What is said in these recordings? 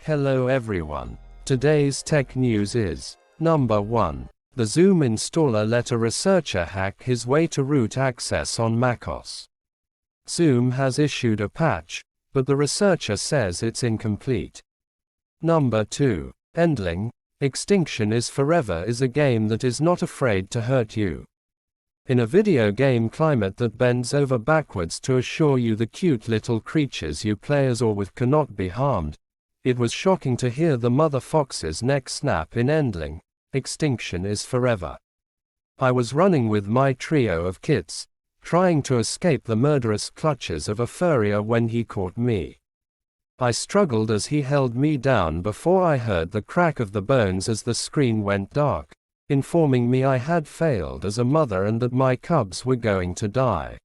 Hello everyone. Today's tech news is number 1. The Zoom installer let a researcher hack his way to root access on macOS. Zoom has issued a patch, but the researcher says it's incomplete. Number 2. Endling, Extinction is Forever is a game that is not afraid to hurt you. In a video game climate that bends over backwards to assure you the cute little creatures you play as or with cannot be harmed, it was shocking to hear the mother fox's neck snap in Endling, Extinction is Forever. I was running with my trio of kits, trying to escape the murderous clutches of a furrier when he caught me. I struggled as he held me down before I heard the crack of the bones as the screen went dark, informing me I had failed as a mother and that my cubs were going to die.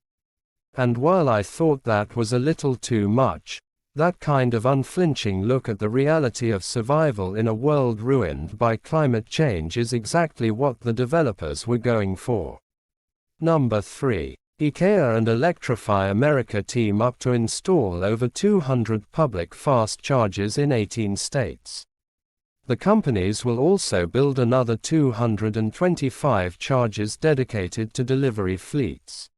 And while I thought that was a little too much, that kind of unflinching look at the reality of survival in a world ruined by climate change is exactly what the developers were going for. Number 3. IKEA and Electrify America team up to install over 200 public fast chargers in 18 states. The companies will also build another 225 chargers dedicated to delivery fleets.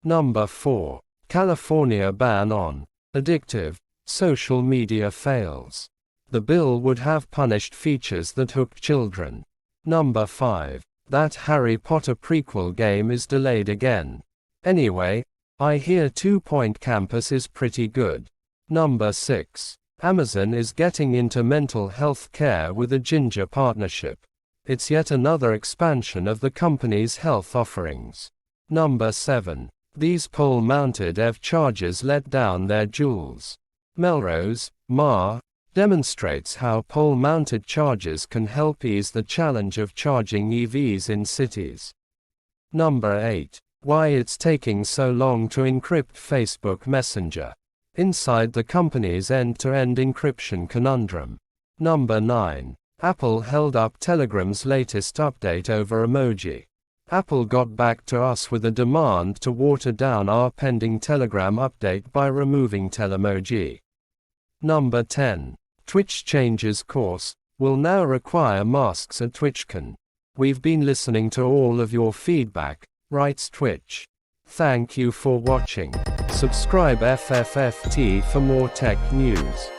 Number 4. California ban on addictive social media fails. The bill would have punished features that hooked children. Number 5. That Harry Potter prequel game is delayed again. Anyway, I hear 2 Point Campus is pretty good. Number 6. Amazon is getting into mental health care with a Ginger partnership. It's yet another expansion of the company's health offerings. Number 7. These pole-mounted EV chargers let down their jewels. Melrose, MA, demonstrates how pole-mounted chargers can help ease the challenge of charging EVs in cities. Number 8. Why it's taking so long to encrypt Facebook Messenger. Inside the company's end-to-end encryption conundrum. Number 9. Apple held up Telegram's latest update over emoji. Apple got back to us with a demand to water down our pending Telegram update by removing Telemoji. Number 10. Twitch changes course, will now require masks at TwitchCon. We've been listening to all of your feedback, writes Twitch. Thank you for watching. Subscribe FFFT for more tech news.